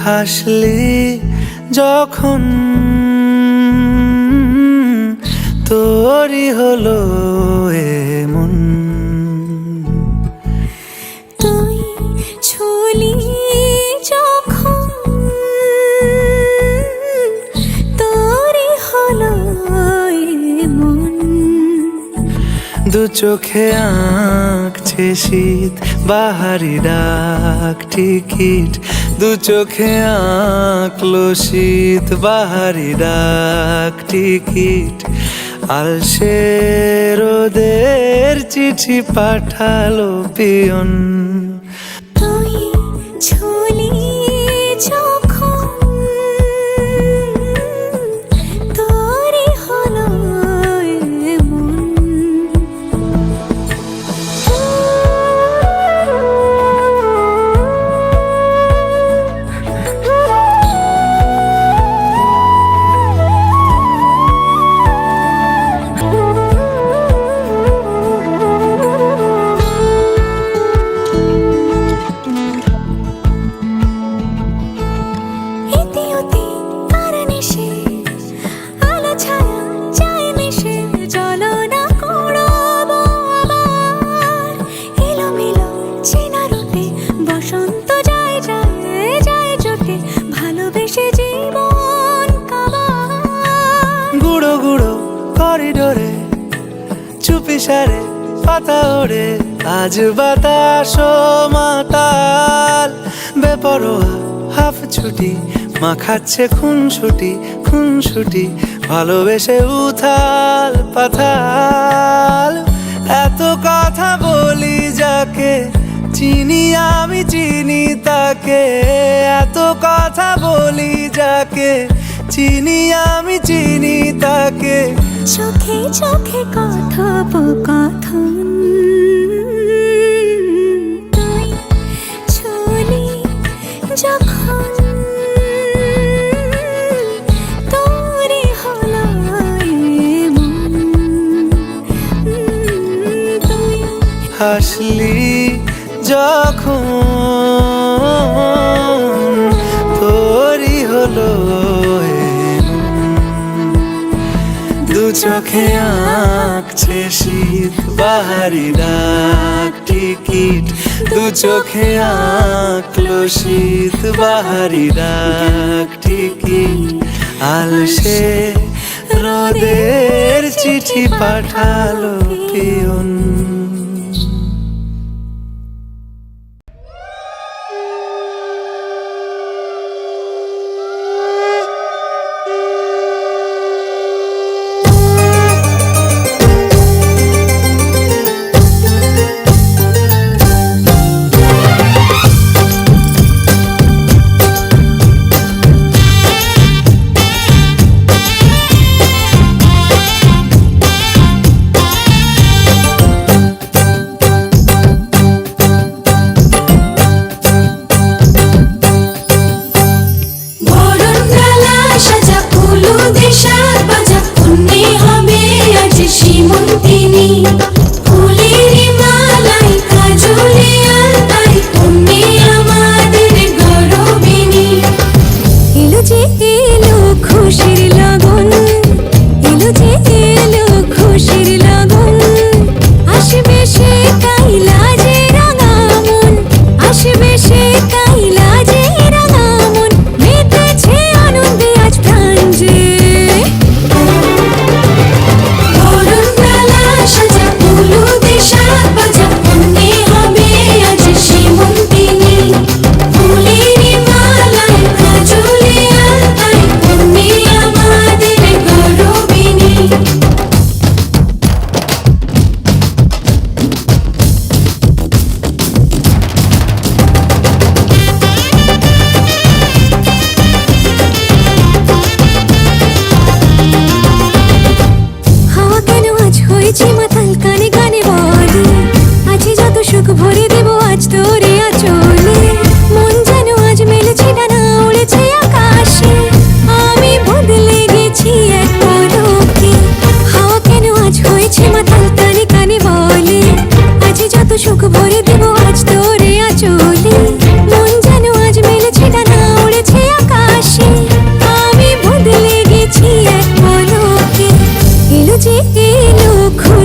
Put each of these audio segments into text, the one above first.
হাসলি যখন তোরই হলো এমন, তুই ছুলি যখন তোরই হলো এমন। দু চোখে আঁকছে শীত বাহারি ডাক টিকিট, দু চোখে আঁকলো শীত বাহারি ডাক টিকিট। আলসে রোদের চিঠি পাঠালো পিয়ন, তুই ছুলি যখন তোরই হলো এমন। গুঁড়ো গুঁড়ো করিডোরে চুপি সারে পাতা ওড়ে, আজ বাতাস মাতাল বেপরোয়া হাফ ছুটি, মাখাচ্ছে খুনসুটি খুনসুটি, ভালোবেসে উথাল পাথাল। এত কথা বলি যাকে চিনি আমি চিনি তাকে, এত কথা বলি যাকে চিনি আমি চিনি তাকে। চোখে চোখে কথোপকথন, তুই ছুলি যখন তোরই হলো এমন। তুই হাসলি যখন তোরই হলো দু চোখে আঁকছে শীত বাহারি ডাক টিকিট, দু চোখে আঁকলো শীত বাহারি ডাক টিকিট। আলসে রোদের চিঠি পাঠালো পিয়ন।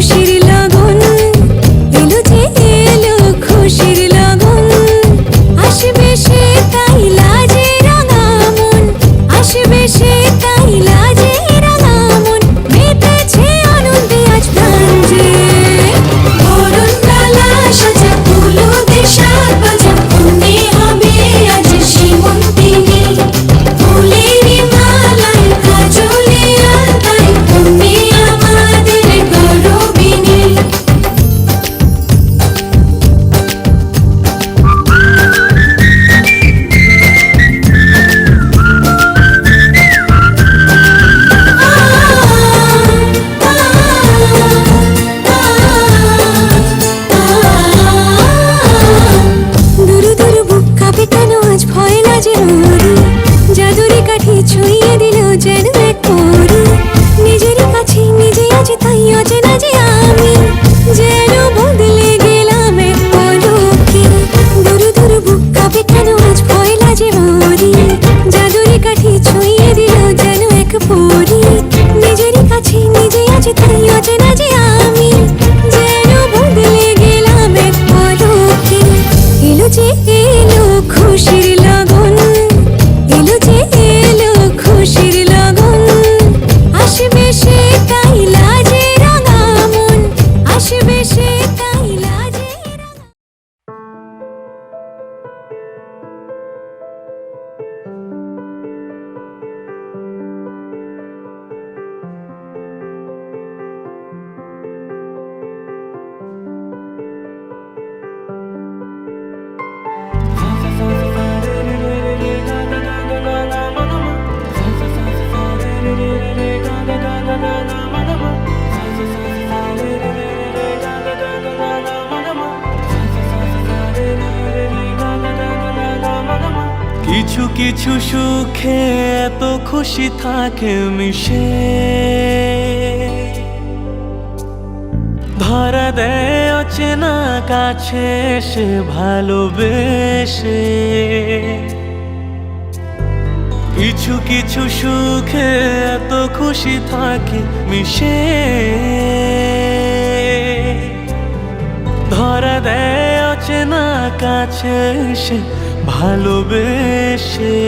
খুশির লগন, এলো যে এলো খুশির লগন। আসবে সে তাই লাজে রাঙা মন, আসবে সে তাই লাজে রাঙা মন। মেতেছে আনন্দে আজ প্রাণ যে, বরণ ডালা সাজা হলুদে সাত বাজা। কন্যে হবে আজ সীমন্তিনী, ফুলের মালায় কাজলে আলতায়। কন্যে আমাদের গৌরবিনী। দুরু দুরু বুক কাঁপে কেন আজ ভয় লাজে মরি। জাদুরি কাঠি ছুঁয়ে দিল যেন এক পরি। নিজেরই কাছে নিজে আজ তাই অচেনা যে আমি, যেন বদলে গেলাম এক পলকে। দুরু দুরু বুক কাঁপে কেন আজ ভয় লাজে মরি। জাদুরি কাঠি ছুঁয়ে দিল যেন এক পরি। নিজেরই কাছে নিজে আজ তাই অচেনা যে আমি, যেন বদলে গেলাম এক পলকে। এলো যে এলো খুশির লগন, এলো যে এলো খুশির লগন। আসবে সে তাই লাজে রাঙা মন, আসবে সে তাই লাজে রাঙা। কিছু কিছু সুখে এত খুশি থাকে মিশে, ধরা দেয় অচেনা কাছে সে ভালোবেসে। কিছু কিছু সুখে এত খুশি থাকে মিশে, ধরা দেয় অচেনা কাছে সে ভালোবেসে।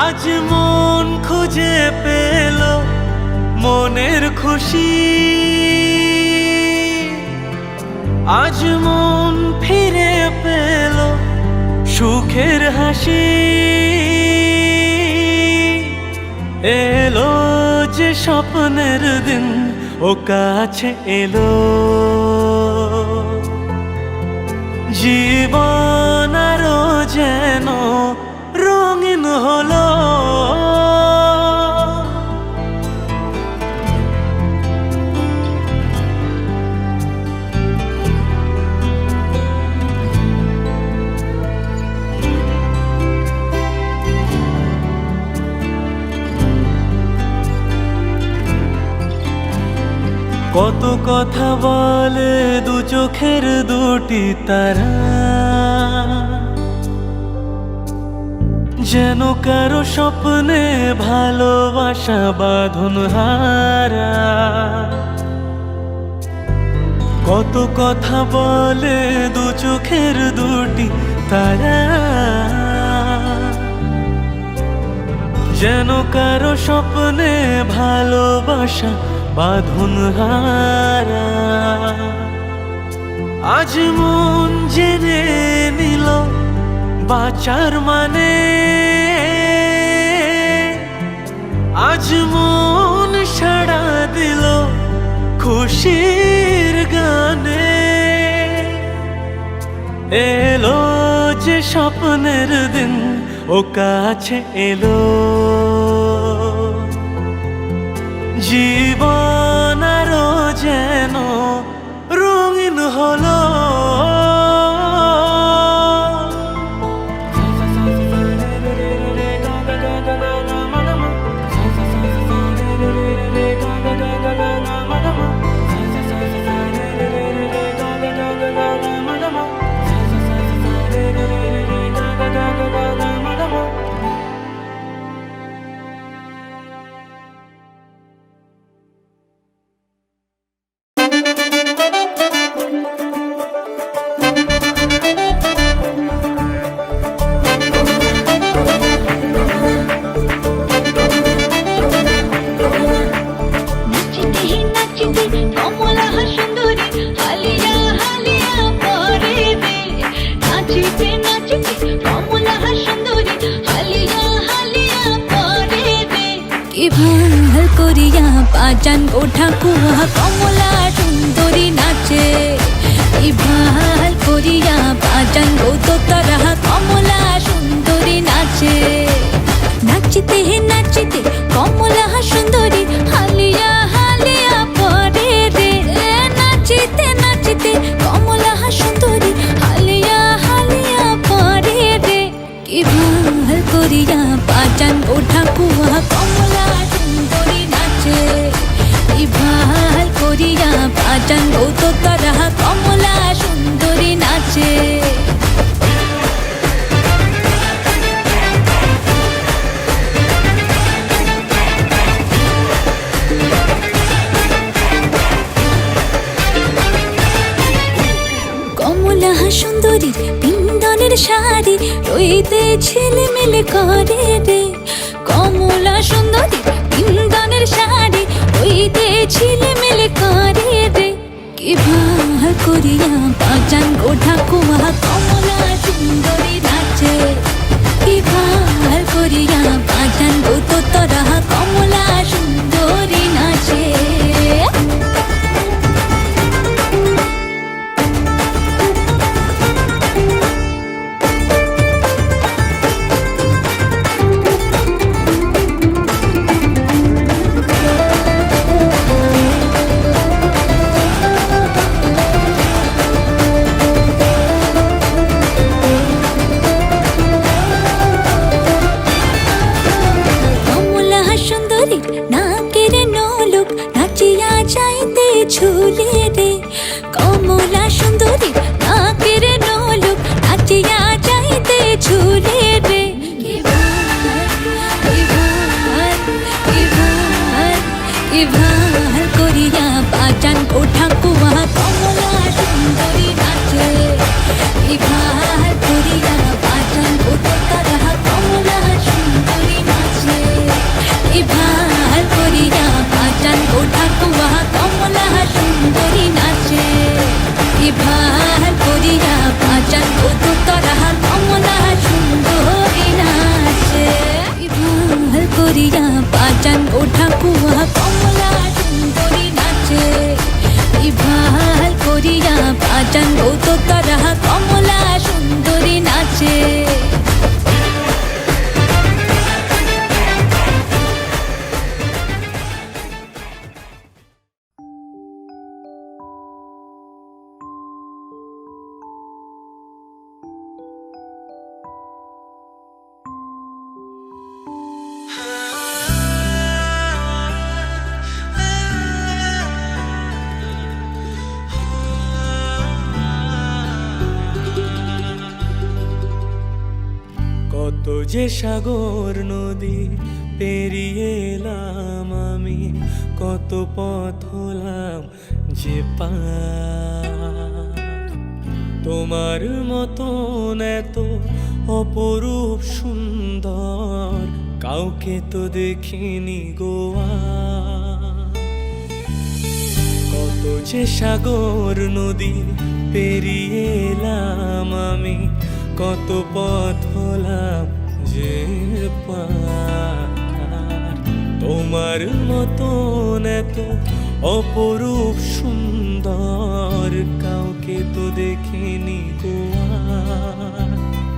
আজ মন খুঁজে পেল মনের খুশি, আজ মন ফিরে পেল সুখের হাসি। এলো যে স্বপ্নের দিন ও কাছে এলো, জীবন আরো যেন রঙিন হলো। কত কথা বলে দু চোখের দুটি তারা, যেন কারো স্বপ্নে ভালোবাসা বাঁধন হারা। কত কথা বলে দু চোখের দুটি তারা, যেন কারো স্বপ্নে ভালোবাসা বাঁধন হারা। আজ মন জেনে নিল বাঁচার মানে, আজ মন সাড়া দিল খুশির গানে। এলো যে স্বপ্নের দিন ও কাছে এলো, জীবন আরো যেন রঙিন হলো। কি ভাল করিয়া বাজান গো ঠাকুয়া কমলা সুন্দরী নাচে, কি ভাল করিয়া বাজান গো দোতারা কমলা সুন্দরী নাচে। নাচিতে নাচিতে কমলা সুন্দরী হালিয়া হালিয়া পরে রে, নাচিতে নাচিতে কমলা সুন্দরী হালিয়া হালিয়া পরে রে। কি ভাল করিয়া বাজান গো ঠাকুয়া কমলা সুন্দরী নাচে, কি ভাল করিয়া বাজান গো দোতারা কমলা সুন্দরী নাচে। কমলা সুন্দরী পিন্দনের শাড়ি রইতে ঝিলমিল করে রে, কমলা সুন্দরী পিন্দনের শাড়ি রইতে ঝিলমিল করে রে। কি ভাল করিয়া বাজান গো ঠাকুয়া কমলা সুন্দরী নাচে, কি ভাল করিয়া বাজান গো দোতারা কমলা সুন্দরী নাচে। নাকের নলক নাচিয়া যাইতে ঝুলে রে, কমলা সুন্দরী নাকের নলক নাচিয়া যাইতে ঝুলে রে। কি ভাল, কি ভাল, কি ভাল, কি ভাল করিয়া বাজান গো ঠাকুয়া কমলা সুন্দরী নাচে, কি ভাল করিয়া বাজান গো দোতারা কমলা সুন্দরী নাচে। কি ভাল করিয়া বাজান গো ঠাকুয়া কমলা সুন্দরী নাচে, কি ভাল করিয়া বাজান গো দোতারা কমলা সুন্দরী নাচে। কি ভাল করিয়া বাজান গো ঠাকুয়া কমলা সুন্দরী নাচে, কি ভাল করিয়া বাজান গো দোতারা কমলা সুন্দরী নাচে। কত যে সাগর নদী পেরিয়ে এলাম আমি, কত পথ হলাম যে পার। তোমার মতন এত অপরূপ সুন্দর কাউকে তো দেখিনি গোয়া। কত যে সাগর নদী পেরিয়ে এলাম আমি, কত পথ হলাম যে পার। তোমার মতন এত অপরূপ সুন্দর কাউকে তো দেখিনি গোয়া।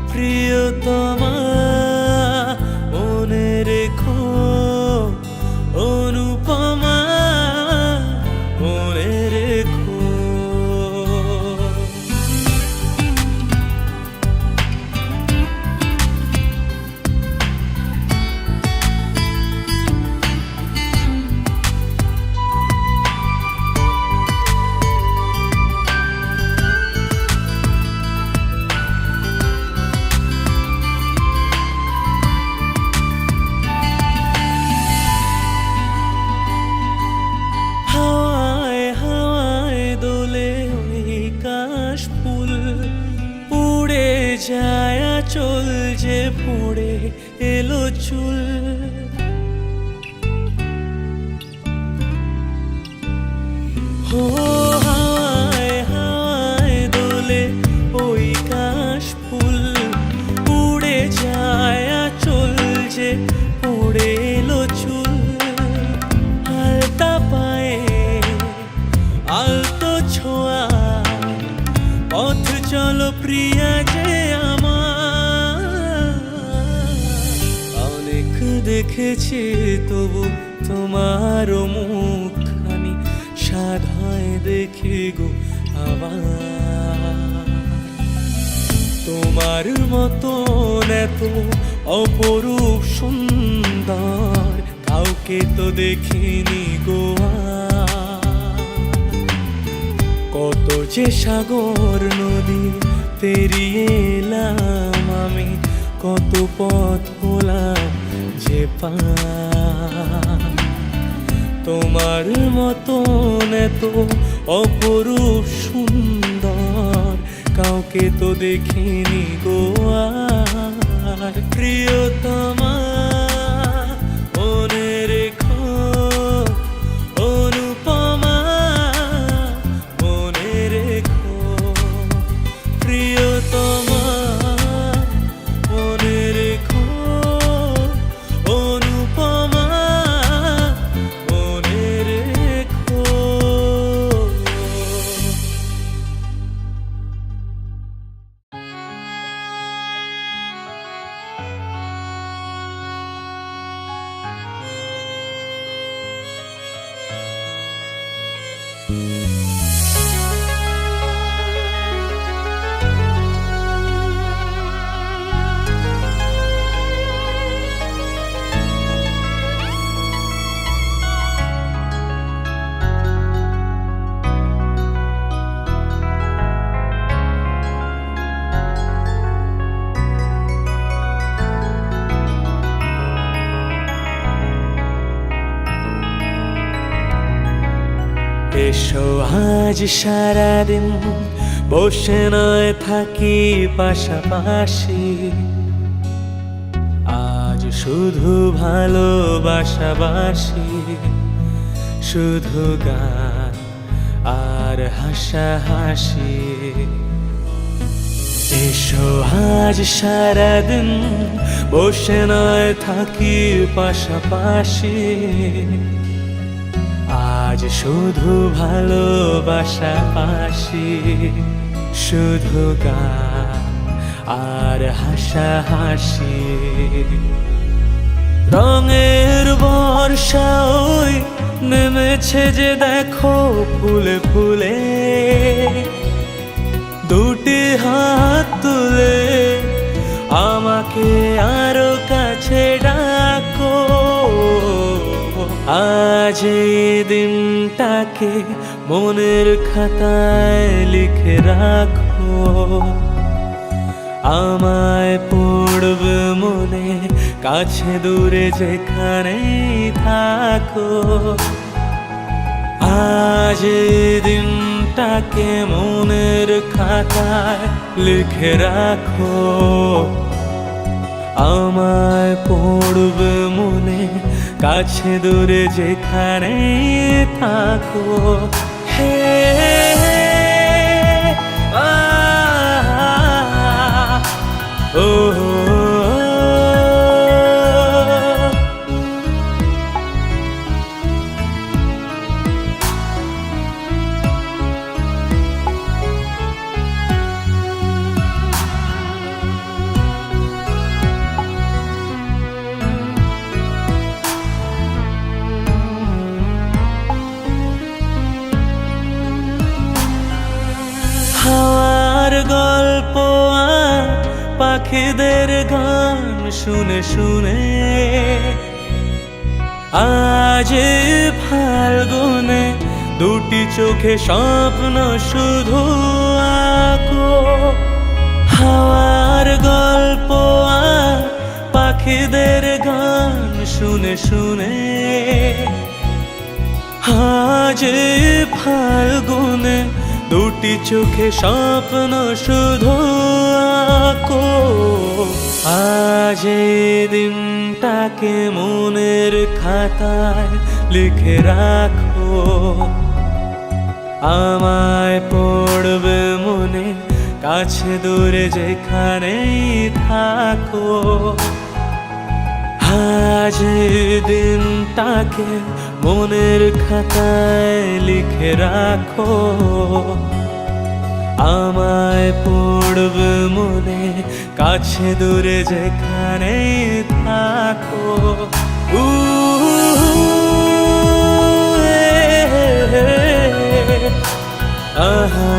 প্রিয়তমা মনে রেখো, অনুপমা মনে রেখো। যায় চল যে পড়ে এলো চুল। হো হাওয়ায় হাওয়ায় দোলে ওই কাশ ফুল, উড়ে যায় চল যে পড়ে এলো চুল। দেখেছি তবু তোমার মুখখানি সাধ হয় দেখি গো আবার। তোমার মতন এত অপরূপ সুন্দর কাউকে তো দেখিনি গো আর। কত যে সাগর নদী পেরিয়ে এলাম আমি, কত পথ হলাম যে পার। তোমার মতন এত অপরূপ সুন্দর কাউকে তো দেখিনি গো আর। প্রিয়তমা মনে রেখো, অনুপমা মনে রেখো, প্রিয়তমা মনে রেখো, অনুপমা মনে রেখো। এসো আজ সারাদিন বসে নয় থাকি পাশাপাশি, আজ শুধু ভালোবাসাবাসি, শুধু গান আর হাসাহাসি। এসো আজ সারাদিন বসে নয় থাকি পাশাপাশি, আজ শুধু ভালোবাসাবাসি, শুধু গান আর হাসাহাসি। রঙের বর্ষা ওই নেমেছে যে দেখো ফুলে ফুলে, দুটি হাত তুলে আমাকে আরো কাছে ডাকো। আজ এই দিনটাকে মনের খাতায় লিখে রাখো, আমায় পড়বে মনে কাছে দূরে যেখানেই থাকো। আজ এই দিনটাকে মনের খাতায় লিখে রাখো, আমায় পড়বে মনে কাছে দূরে যেখানেই থাকো। হে ও হাওয়ার গল্প আর পাখিদের গান শুনে শুনে আজ ফাল্গুনে দুটি চোখে স্বপ্ন শুধু আঁকো। হাওয়ার গল্প আর পাখিদের গান শুনে শুনে আজ ফাল্গুনে দুটি চোখে স্বপ্ন শুধু আঁকো। আজ এই দিনটাকে মনের খাতায় লিখে রাখো, আমায় পড়বে মনে কাছে দূরে যেখানেই থাকো। আজ এই দিনটাকে মনের খাতায় লিখে রাখো, আমায় পড়বে মনে কাছে দূরে যেখানেই থাকো। উ আহা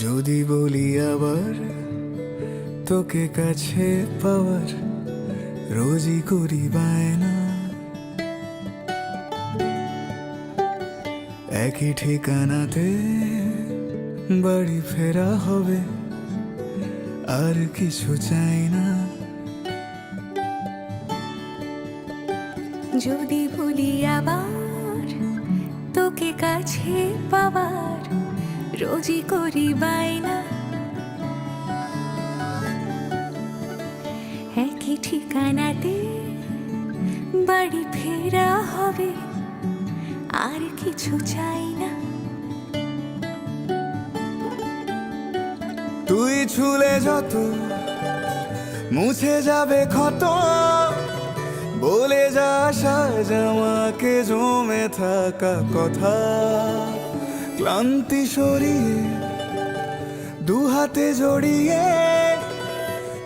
যদি বলি আবার তোকে কাছে পাওয়ার রোজই করি বায়না, একই ঠিকানাতে বাড়ি ফেরা হবে, আর কিছু চাই না। যদি বলি আবার তোকে কাছে পাওয়ার রোজই করি বায়না, একই ঠিকানাতে বাড়ি ফেরা হবে, আর কিছু চাই না। তুই ছুলে যত মুছে যাবে ক্ষত, বলে যা সাজ আমাকে জমে থাকা কথা, ক্লান্তি সরিয়ে দু হাতে জড়িয়ে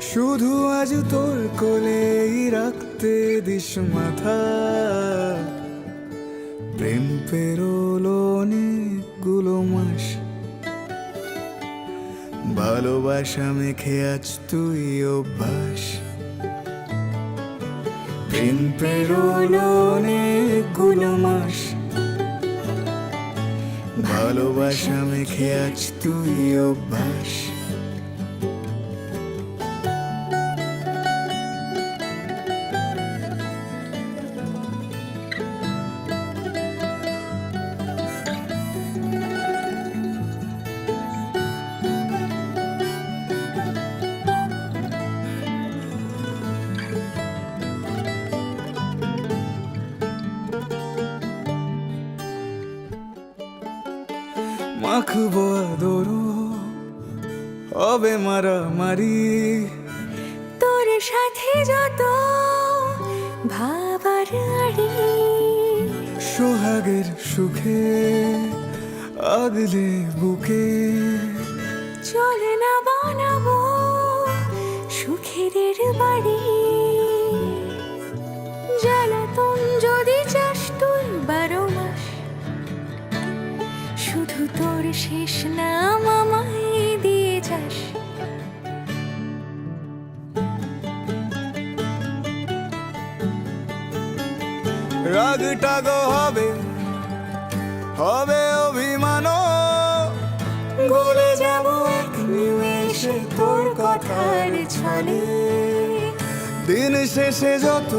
শুধু আজ তোর কোলেই রাখতে দিস মাথা। প্রেম পেরোলো অনেকগুলো মাস, ভালোবাসা মেখে আজ তুই অভ্যাস। প্রেম পেরোলো অনেকগুলো মাস, ভালোবাসা মেখে আজ তুই অভ্যাস। মাখবো আদরু হবে মারামারি তোর সাথে যত ভাবার আড়ি সোহাগের সুখে আগলে বুকে চলে না বানাবো সুখের বাড়ি জ্বালাতন যদি চাস তুই 12 মাস শুধু তোর শেষ নাম আমায় দিয়ে যাস রাগটা গো হবে হবে অভিমান ভুলে যাব এক নিমেষে তোর কথার ছলে দিন শেষে যত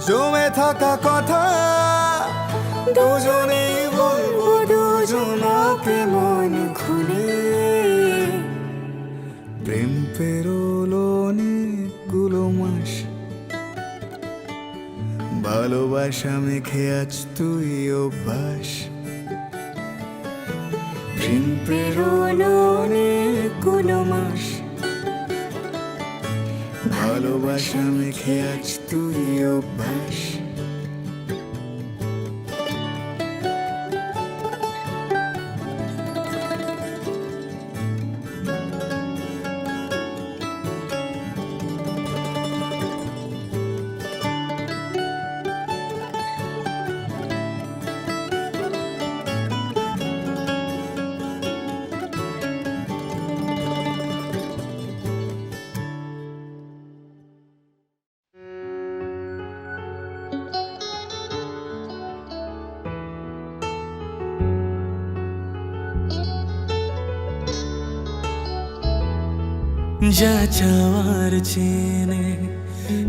জমে থাকা কথা দুজনেই বলবো দুজনকে মন খুলে প্রেম পেরোলো অনেকগুলো মাস ভালোবাসা মেখে আজ তুই অভ্যাস প্রেম পেরোলো অনেকগুলো মাস ভালোবাসা মেখে আজ তুই অভ্যাস যা চাওয়ার চেনে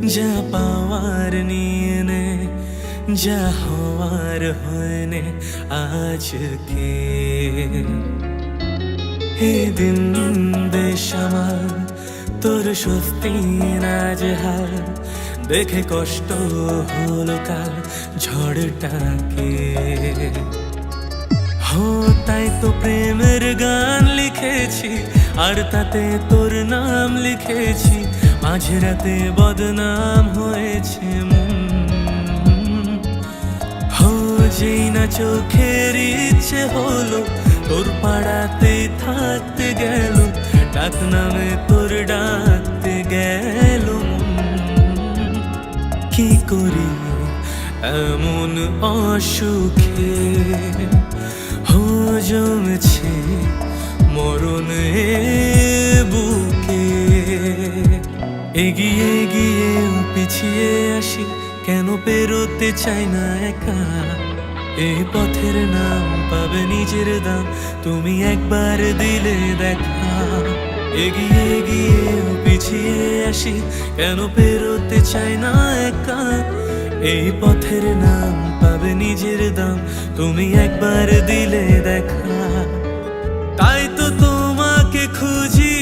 যা পাওয়ার নিয়ে নে যা হওয়ার হয়নে আজকে হে দিন দেশ আমার তোর সত্যি নাজেহাল দেখে কষ্ট হলো কাল ঝড়টাকে হো তাই তো প্রেমের গান লিখেছি আর তাতে তোর নাম লিখেছি মাঝে রাতে বদনাম হয়েছে হো যেই না চোখের ইচ্ছে হলো তোর পাড়াতে থাকতে গেল ডাক নামে তোর ডাকতে গেল কি করি এমন অসুখে হো জমেছে মরণ বুকে এগিয়ে গিয়ে পিছিয়ে আসি কেন পেরোতে চাই না একা এই পথের নাম পাবে নিজের দাম তুমি একবার দিলে দেখা এগিয়ে গিয়ে পিছিয়ে আসি কেন পেরোতে চাই না একা এই পথের নাম পাবে নিজের দাম তুমি একবার দিলে দেখা তাই তো তোমাকে খুঁজি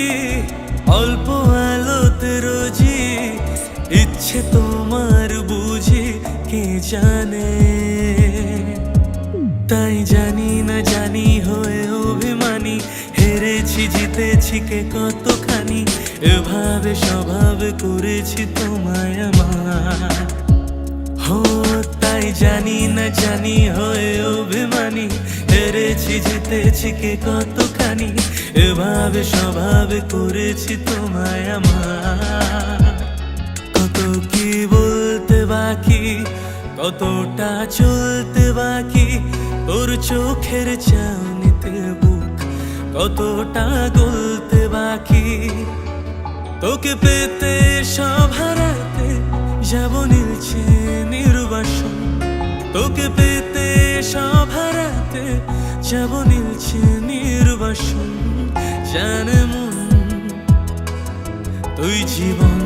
অল্প আলোতে রোজি ইচ্ছে তোমার বুঝি কে জানে তাই জানি না জানি হয়ে অভিমানী হেরেছি জিতেছি কে কতখানি এভাবে স্বভাব করেছি তোমায় আমার হো তাই জানি না জানি হয়ে অভিমানী হেরেছি জিতেছি কে কতখানি এভাবে স্বভাব করেছি তোমায় আমার কত কি বলতে বাকি কতটা চলতে বাকি তোর চোখের চাউনিতে বুক কতটা গলতে বাকি তোকে পেতে সব হারাতে যাব নীলছে নির্বাসন তোকে পেতে সব হারাতে যাব নীলছে নির্বাসন জানে মন তুই জীবন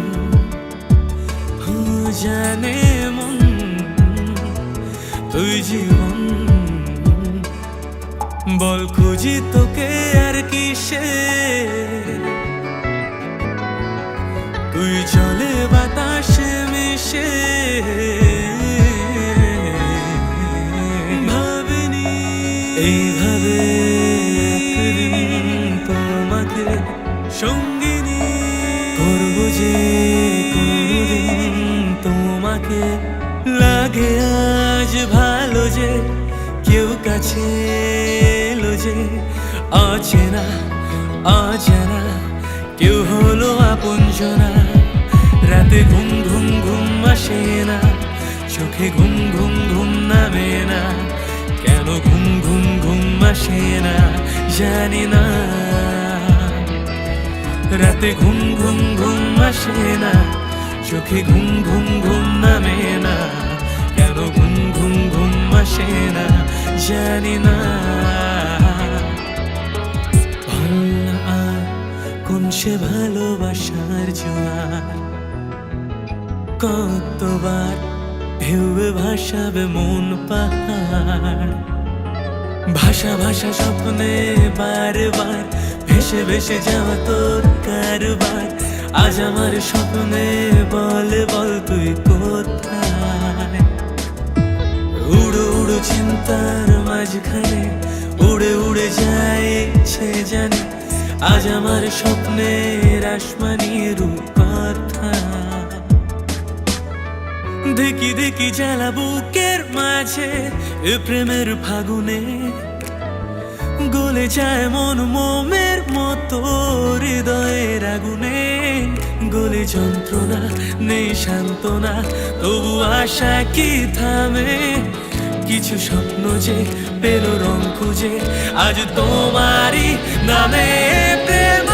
জানে মন তুই জীবন বল খুঁজি তোকে আর কিসে তুই জলে বাতাসে মিশে ভাবিনি এইভাবে সঙ্গিনী করবো যে কোনদিন তোমাকে লাগে আজ ভালো যে কেউ কাছে এলো যে অচেনা অজানা কেউ হলো আপনজনা রাতে ঘুম ঘুম ঘুম আসে না চোখে ঘুম ঘুম ঘুম নামে না কেন ঘুম ঘুম ঘুম আসে না জানি না রাতে ঘুম ঘুম ঘুম আসে না চোখে ঘুম ঘুম ঘুম নামে না কেন ঘুম ঘুম ঘুম আসে না জানি না ভালো না আর কোন সে ভালোবাসার জোয়ার কতবার ঢেউয়ে ভাসাবে মন পাহাড় ভাষা ভাষা স্বপ্নে বারবার ভেসে ভেসে যাওয়া তোর কারবার আজ আমার স্বপ্নে বলে বল তুই কোথায় উড়ো উড়ো চিন্তার মাঝখানে উড়ে উড়ে যায় ইচ্ছে জানি আজ আমার স্বপ্নের আসমানির কথা দেখি দেখি জ্বালা বুকের মাঝে এ প্রেমের ফাগুনে গলে যায় মন মোমের মতো হৃদয়ের আগুনে গলে যন্ত্রণা নেই সান্ত্বনা তবু আশা কি থামে কিছু স্বপ্ন যে পেল রং খুঁজে আজ তোমারই নামে প্রেম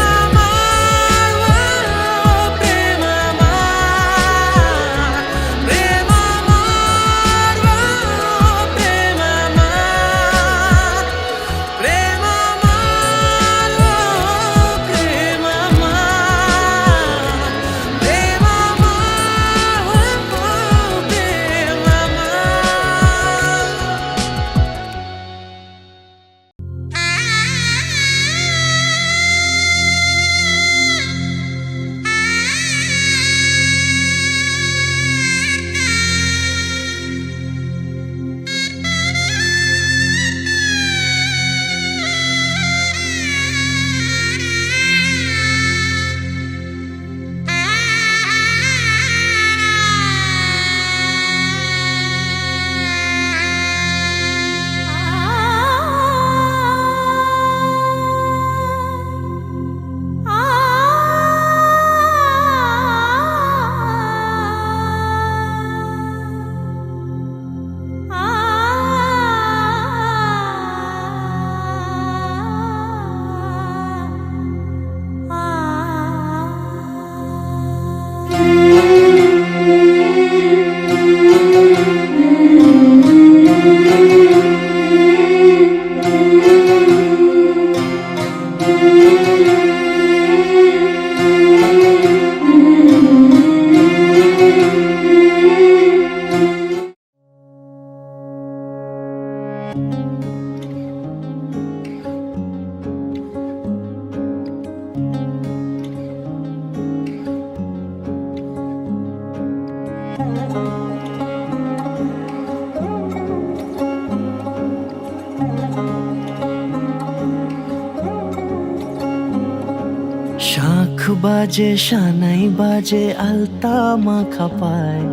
শাঁখ বাজে সানাই বাজে আলতা মাখা পায়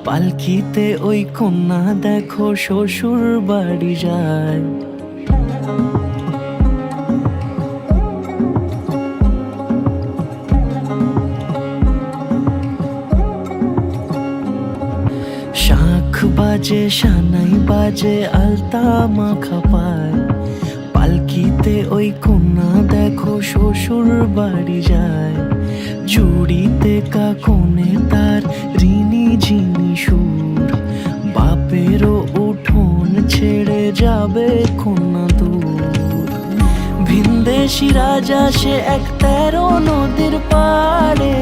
পালকিতে ওই কন্যা দেখো শ্বশুর বাড়ি যায় শাঁখ বাজে সানাই বাজে আলতা মাখা পায় পালকিতে ওই কন্যা দেখো শ্বশুর বাড়ি যায় চুড়িতে কাকনে তার ঋণী ঝিনি সুর বাপেরও উঠোন ছেড়ে যাবে কন্যা দূর ভিনদেশি রাজা সে এক 13 নদীর পাড়ে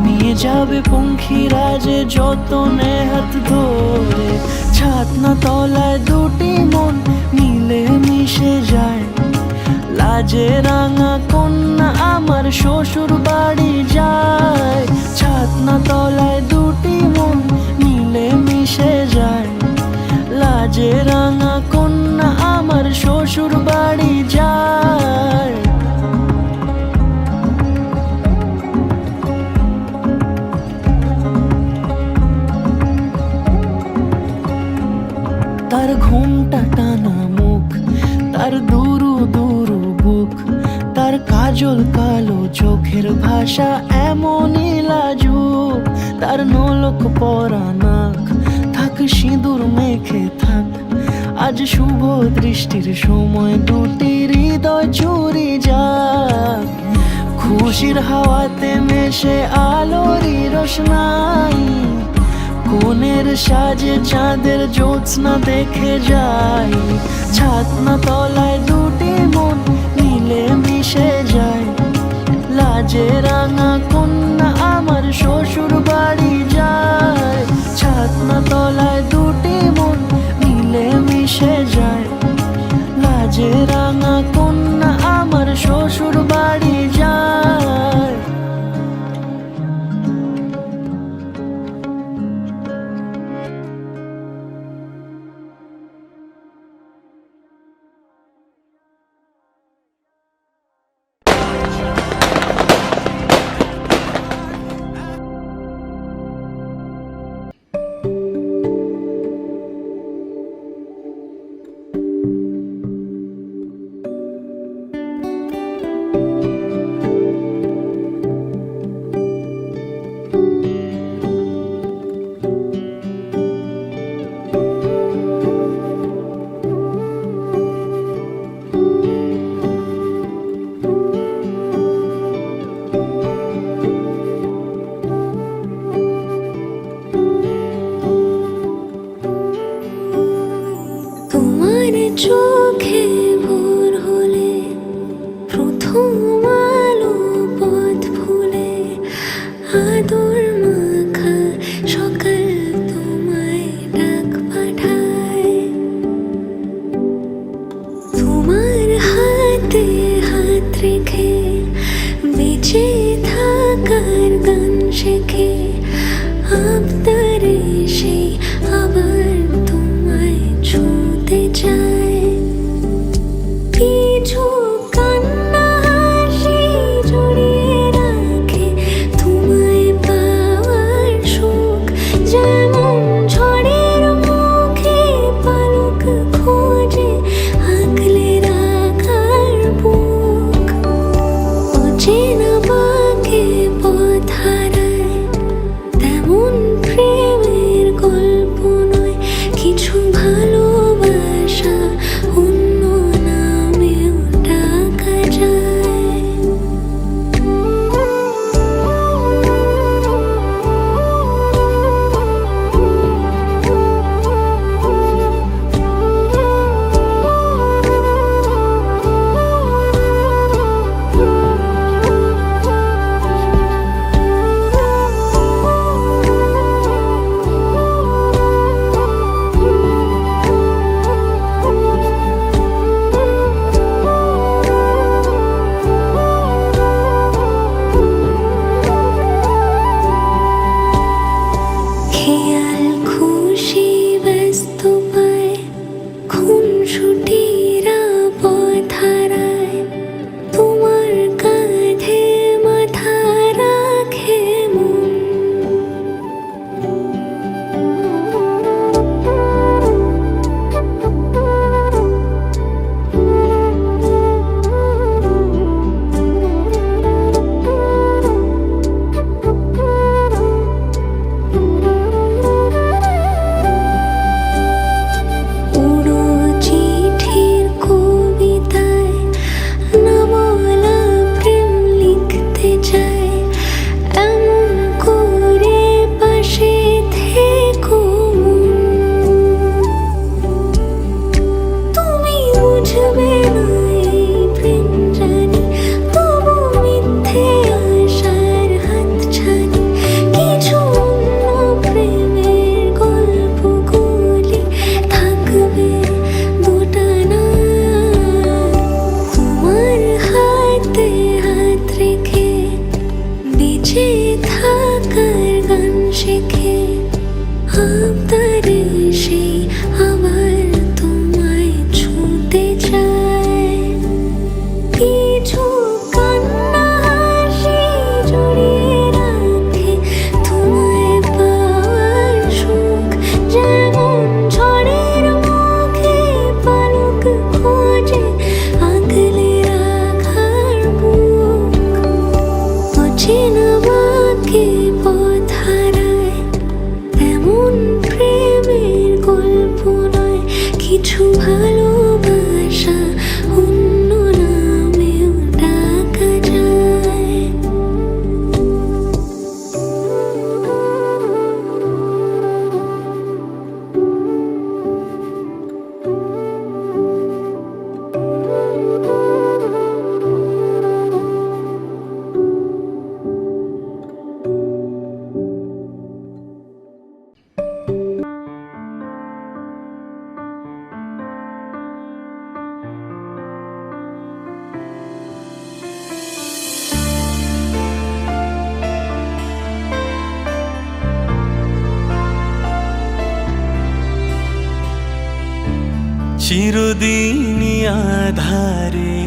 নিয়ে যাবে পঙ্খিরাজে যতনে হাত ধরে ছাতনা তলায় দুটি মন মিলে মিশে যায় লাজে রাঙা কন্যা আমার শ্বশুর বাড়ি যায় ছাতনা তলায় দুটি মন মিলে মিশে যায় লাজে রাঙা কন্যা আমার শ্বশুর বাড়ি যায় তার ঘুমটা টানা মুখ, তার দুরু দুরু বুক, তার কাজল কালো চোখের ভাষা এমনই লাজুক, তার নোলক পরা নাক, থাক সিঁদুর মেখে থাক, আজ শুভ দৃষ্টির সময় দুটি হৃদয় চুরি যাক, খুশির হাওয়াতে মেশে আলোরই রোশনাই, কোণের সাজে চাঁদের জ্যোৎস্না দেখে যাই, ছাতনা তলায় দুটি মন মিলে মিশে যায়, লাজে রাঙা কন্যা আমার শ্বশুর বাড়ি যায়, ছাতনা তলায় দুটি মন মিলে মিশে যায়, লাজে রাঙা কন্যা আমার শ্বশুর বাড়ি যায়। চিরদিনই আধারে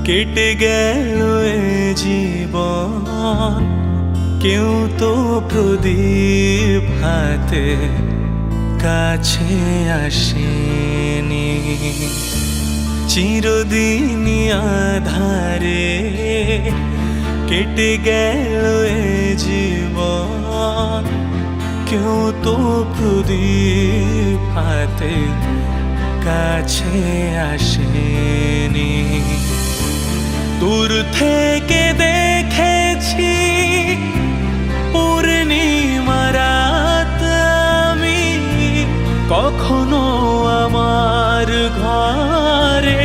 কেটে গেল এ জীবন, কেউ তো প্রদীপ হাতে কাছে আসেনি। চিরদিনই আধারে কেটে গেল এ জীবন, কেউ তো প্রদীপ হাতে কাছে আসেনি। দূর থেকে দেখেছি পূর্ণিমা রাত আমি, কখনো আমার ঘরে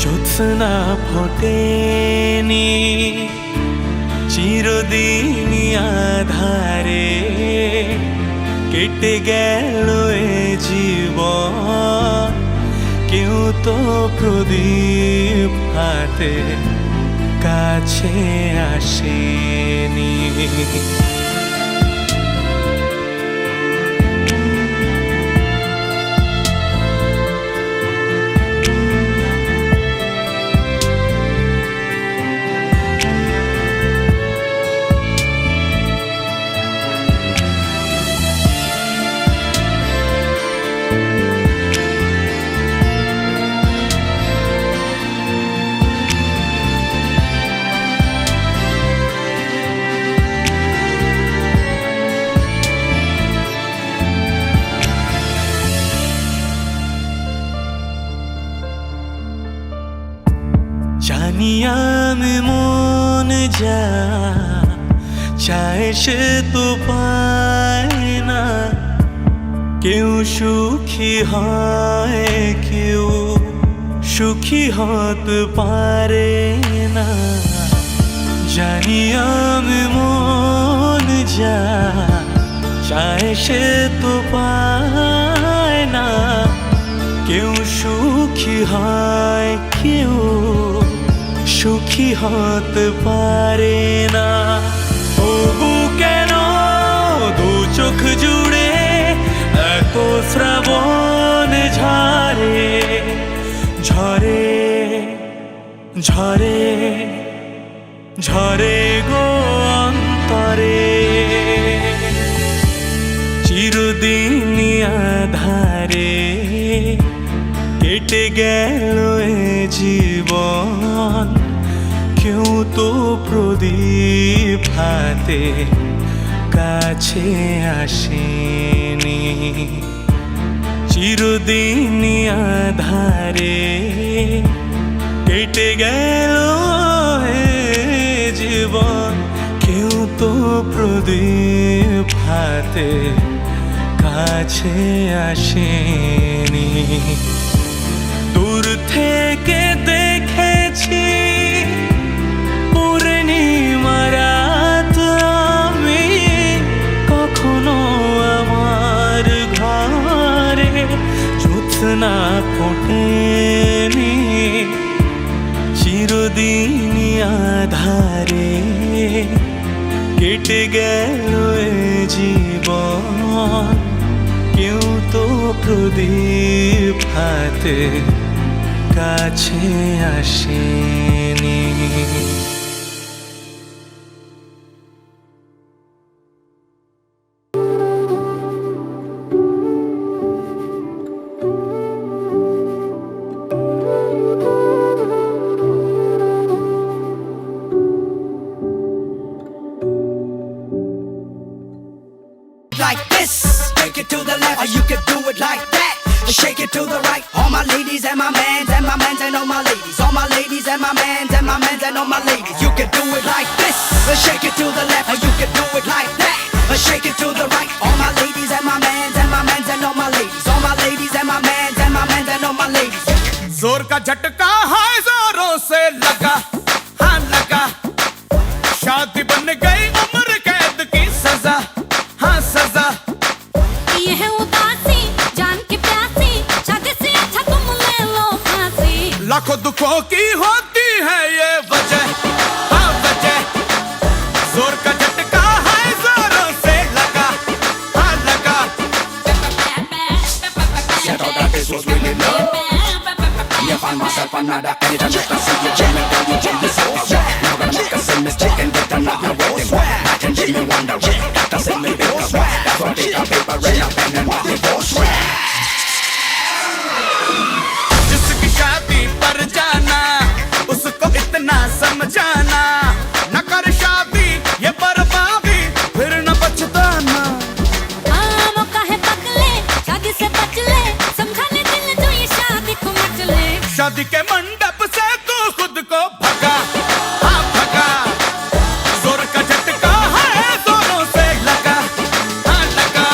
জ্যোৎস্না ফোটেনি। চিরদিনই আধারে কেটে গেল এ জীবন, কেউ তো প্রদীপ হাতে কাছে আসেনি। জানি আমি মন যা চায় সে তো পায় না, কেউ সুখী হয় কেউ সুখী হতে পারে না। জানি আমি মন যা চায় সে তো পায় না, কেউ সুখী হয় কেউ সুখী হতে পারে না। তবু কেন দু চোখ জুড়ে এত শ্রাবণ ঝরে ঝরে ঝরে ঝরে গো অন্তরে। চিরদিনই আধারে কেটে গেল এ জীবন, কেউ তো প্রদীপ হাতে কাছে আসেনি। চিরদিনই আধারে কেটে গেল এ জীবন, কেউ তো প্রদীপ হাতে কাছে আসেনি। দূর থেকে দেখেছি পূর্ণিমা রাত আমি, কখনো আমার ঘরে জ্যোৎস্না ফোটেনি। চিরদিনই আধারে কেটে গেল এ জীবন, কেউ তো প্রদীপ হাতে কাছে আসেনি। Like this, take it to the left, or you can do it like that. Shake it to the right, all my ladies and my mans and my mans and all my ladies, all my ladies and my mans and my mans and all my ladies. You can do it like this, shake it to the left, or you can do it like that. Shake it to the right, all my ladies and my mans and my mans and all my ladies, all my ladies and my mans and my mans and all my ladies. जोर का झटका है जोरों से लगा, हाँ लगा। शादी बन गई उम्र कैद की सजा, हाँ सजा। ये है उदासी जान की प्यासी, शादी से अच्छा तुम ले लो फांसी। लाखों दुखों की होती है ये वजह, हाँ वजह। जोर का झटका है जोरों से लगा, हाँ लगा। Said all that this was me. nada. Anytime that I see you jamming, girl, you jam this whole swag. Now gonna make us in this chicken, get another wedding. Night and Jimmy wonder, got to send me big up. That's why take a paper and a pen and write it all swag. जिसकी शादी पर जाना उसको इतना समझाना न कर शादी ये बर्बादी फिर न पछताना मौका है पकले शादी से बच ले समझा ले दिल जो ये शादी को मच ले शादी के मंडप से तू खुद को भगा हाँ भगा जोर का झटका है जोरों से लगा हाँ लगा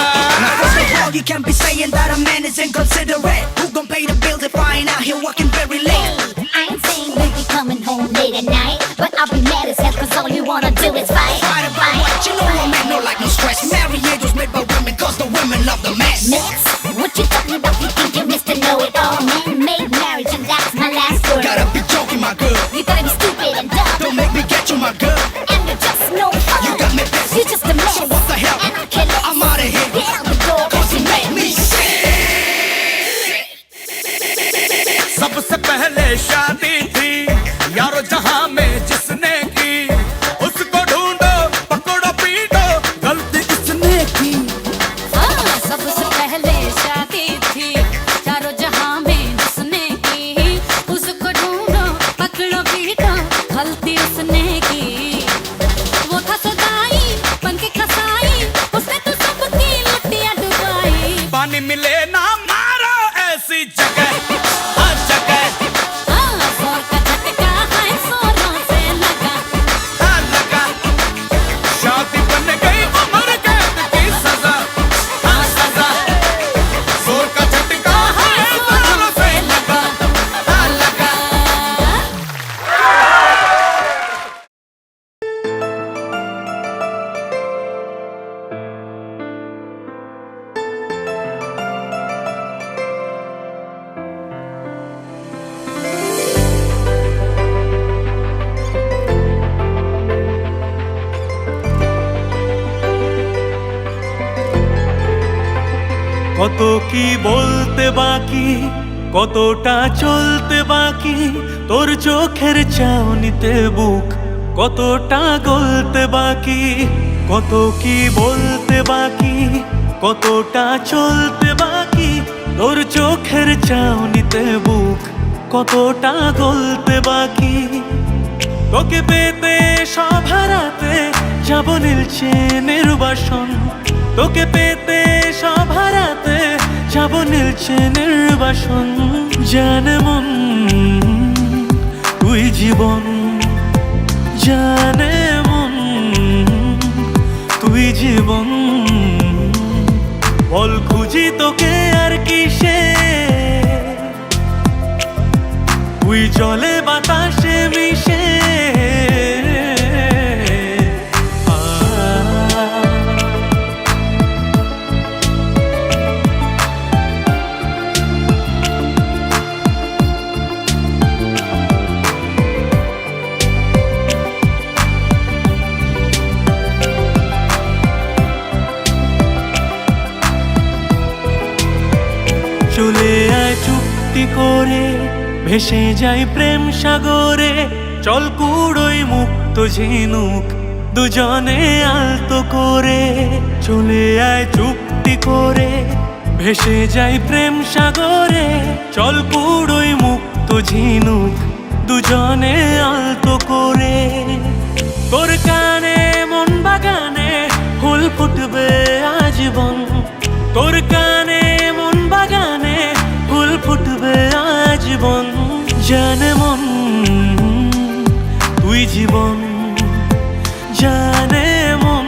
Now first of all, you can't be saying that a man is inconsiderate. Who gon' pay the bills if I ain't out here working very late? I ain't saying we be coming home late at night, but I'll be mad as hell 'cause all you wanna do is fight. Fight about what? You know a man no like no stress. Marriage was made by women 'cause the women love the mess. Mix, what you talking about? You think you're Mr. Know-It-All? Man-made marriage and that's my last word. Gotta be joking, my girl. You gotta be stupid and dumb, Don't make me get you, my girl. and you're just no fun. You got me pissed. You're just a mess. So what the hell? And I can't let I'm outta here. Get out the door 'Cause you make me sick. सबसे पहले शादी थी यारो जहां में जिसने की उसको ढूंढो पकड़ो पीटो गलती किसने की सबसे पहले शादी थी चारों जहां में जिसने की उसको ढूंढो पकड़ो पीटो गलती उसने की वो था सदाई बन के खसाई उसने तो सबकी लुटिया डुबाई पानी मिले ना मारो ऐसी जगह हर जगह जोर का झटका है जोरों से लगा हाँ लगा शादी बन गई उम्र कैद की सजा हाँ सजा जोर का झटका है जोरों से लगा हाँ लगा কত কি বলতে বাকি কতটা চলতে বাকি তোর চোখের চাউনিতে বুক কতটা গলতে বাকি কত কি বলতে বাকি কতটা চলতে বাকি তোর চোখের চাউনিতে বুক কতটা গলতে বাকি তোকে পেতে সব হারাতে যাব নীলছে নির্বাসন তোকে পেতে সব হারাতে যাব নীলছে নির্বাসন জানে মন তুই জীবন জানে মন তুই জীবন বল খুঁজি তোকে আর কিসে তুই জলে বাতাসে মিশে চলে আয় চুক্তি করে ভেসে যাই প্রেম সাগরে চল কুড়োই মুক্ত ঝিনুক দুজনে আলতো করে চলে আয় চুক্তি করে ভেসে যাই প্রেম সাগরে চল কুড়োই মুক্ত ঝিনুক দুজনে আলতো করে তোর কানে মন বাগানে ফুল ফুটবে আজীবন তোর কানে মন বাগানে ফুল ফুটবে আজীবন জানে মন তুই জীবন জানে মন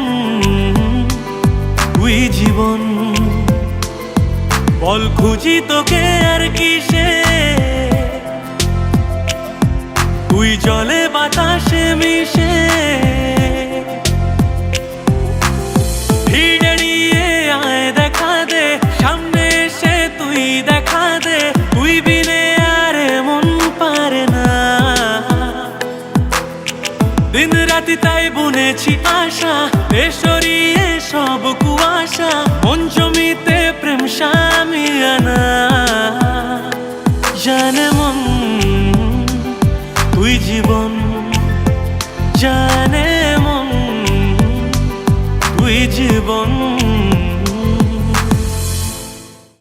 তুই জীবন বল খুঁজি তোকে আর কিসে তুই জলে বাতাসে মিশে ভিড়ে নিয়ে আয় দেখা দে সামনে এসে তুই দেখা দে তুই বিনে আর মন পারে না দিন রাতি তাই বুনেছি আশা সরিয়ে সব কুয়াশা মন জমিতে প্রেম সামিয়ানা জানে মন তুই জীবন